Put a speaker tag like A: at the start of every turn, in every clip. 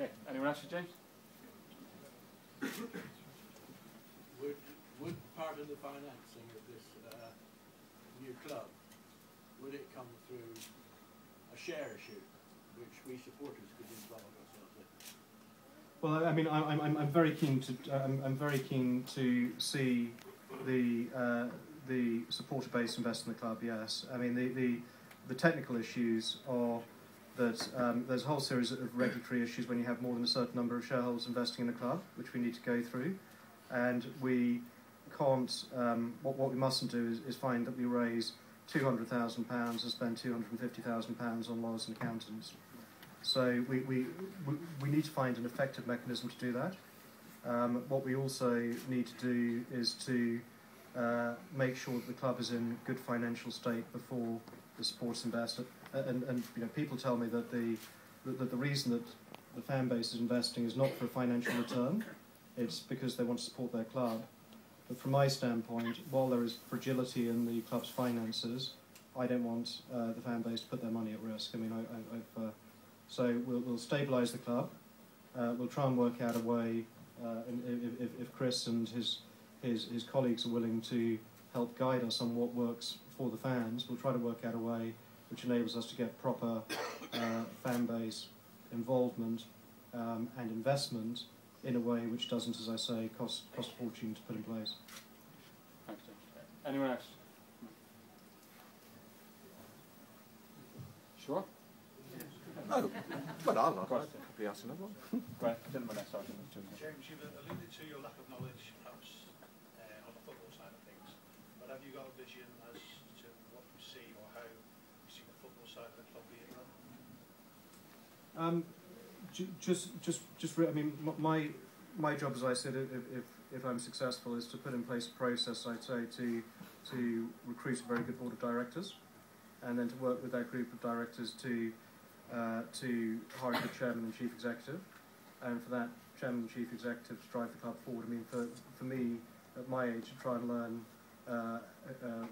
A: Okay, anyone else for James?
B: Would part of the financing of this new club, would it come through a share issue, which we supporters could involve ourselves in?
C: Well, I mean, I'm very keen to see the supporter base invest in the club. Yes, I mean the technical issues are that there's a whole series of regulatory issues when you have more than a certain number of shareholders investing in the club, which we need to go through, and we can't. What we mustn't do is find that we raise £200,000 and spend £250,000 on lawyers and accountants. So we need to find an effective mechanism to do that. What we also need to do is to make sure that the club is in good financial state before the supporters invest. And you know, people tell me that the reason that the fan base is investing is not for a financial return; it's because they want to support their club. But from my standpoint, while there is fragility in the club's finances, I don't want the fan base to put their money at risk. I mean, so we'll stabilise the club. We'll try and work out a way, if Chris and his colleagues are willing to help guide us on what works for the fans, we'll try to work out a way which enables us to get proper fan base involvement and investment in a way which doesn't, as I say, cost a fortune to put in place.
A: Thanks, James. Anyone else? Sure?
D: Oh, well, I'll be asking another one.
A: Right, gentlemen, sorry.
E: James, you've alluded to your lack of knowledge, perhaps, on the football side of things, but have you got a vision as to what you see or how you see the football side of the club being run?
C: I mean, my job, as I said, if I'm successful, is to put in place a process, I'd say, to recruit a very good board of directors, and then to work with that group of directors to hire a good chairman and chief executive, and for that chairman and chief executive to drive the club forward. I mean, for me, at my age, to try and learn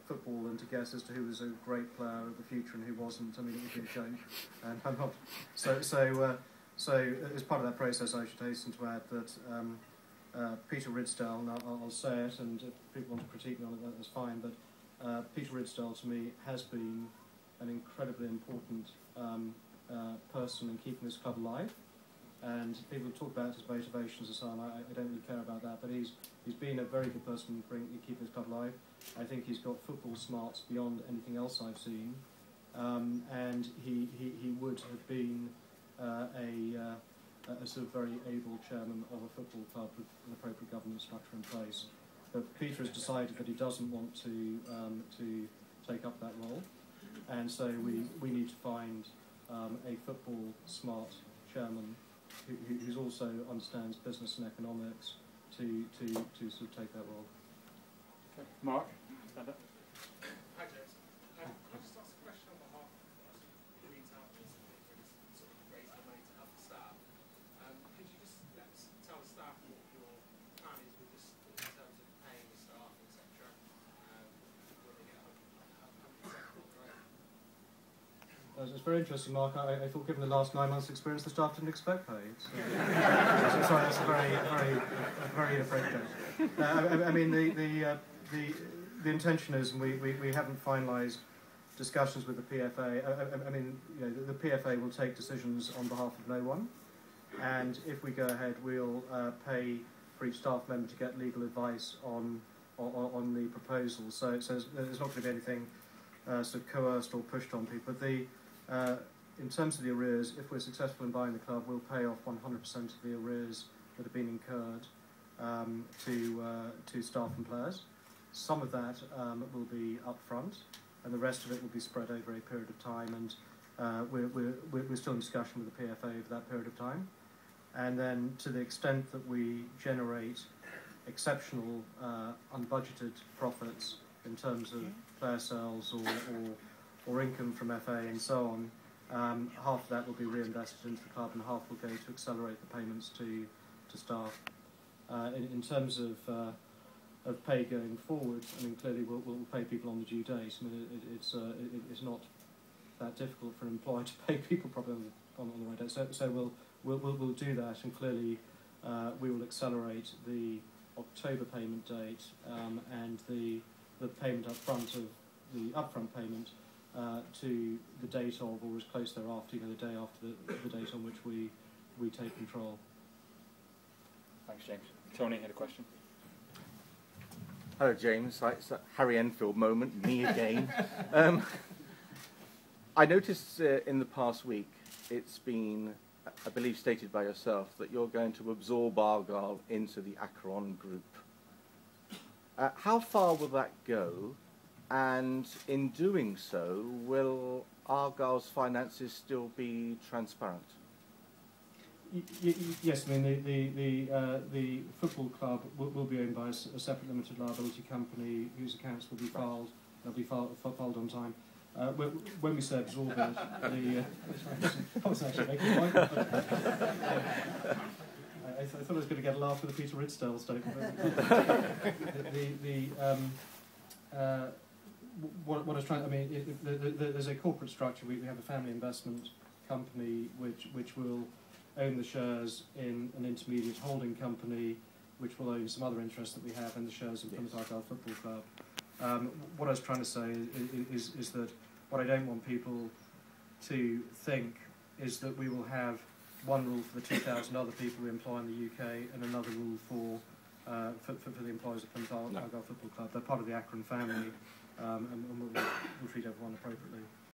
C: football and to guess as to who was a great player of the future and who wasn't, I mean, it would be a joke. And I'm not. So as part of that process, I should hasten to add that Peter Ridsdale, and I'll say it, and if people want to critique me on it, that's fine, but Peter Ridsdale to me has been an incredibly important person in keeping this club alive. And people talk about his motivations and so on. I don't really care about that, but he's been a very good person in keeping his club alive. I think he's got football smarts beyond anything else I've seen, and he would have been a sort of very able chairman of a football club with an appropriate governance structure in place. But Peter has decided that he doesn't want to take up that role, and so we need to find a football smart chairman who also understands business and economics to sort of take that role.
A: Okay. Mark, stand up.
F: Hi, James. Can I just ask a question on behalf of the retail recently for this sort of raising the money to help the staff? Could you just tell the staff what your plan is with this in terms of paying the staff, etc. When they get 100%
C: It's very interesting, Mark. I thought, given the last 9 months' experience, the staff didn't expect pay. Sorry, that's a very inappropriate. I mean, the intention is, and we haven't finalised discussions with the PFA. I mean, you know, the PFA will take decisions on behalf of no one, and if we go ahead, we'll pay for each staff member to get legal advice on the proposal. So there's not going to be anything sort of coerced or pushed on people. But in terms of the arrears, if we're successful in buying the club, we'll pay off 100% of the arrears that have been incurred to staff and players. Some of that will be upfront, and the rest of it will be spread over a period of time. And we're still in discussion with the PFA over that period of time. And then, to the extent that we generate exceptional unbudgeted profits in terms of player sales or income from FA and so on, half of that will be reinvested into the club and half will go to accelerate the payments to staff. In terms of pay going forward, I mean, clearly we'll pay people on the due date. I mean, it's not that difficult for an employer to pay people properly on the right date. So we'll do that, and clearly we will accelerate the October payment date and the payment up front of the upfront payment to the date of, or as close thereafter, the day after the date on which we take control.
A: Thanks, James. Tony had a question.
D: Hello, James. It's a Harry Enfield moment, me again. I noticed in the past week it's been, I believe, stated by yourself that you're going to absorb Argyle into the Acheron group. How far will that go? And in doing so, will Argyle's finances still be transparent?
C: Yes, I mean the football club will be owned by a separate limited liability company whose accounts will be filed. They'll be filed on time. When we say absorb it, I was actually making a point. I thought I was going to get a laugh with the Peter Ridsdale statement. What I was trying, I mean, there's a corporate structure. We have a family investment company which will own the shares in an intermediate holding company, which will own some other interests that we have in the shares in Plymouth Argyle Football Club. What I was trying to say is that what I don't want people to think is that we will have one rule for the 2,000 other people we employ in the UK and another rule for the employees of Plymouth Argyle Football Club. They're part of the Acheron family, and we'll treat everyone appropriately.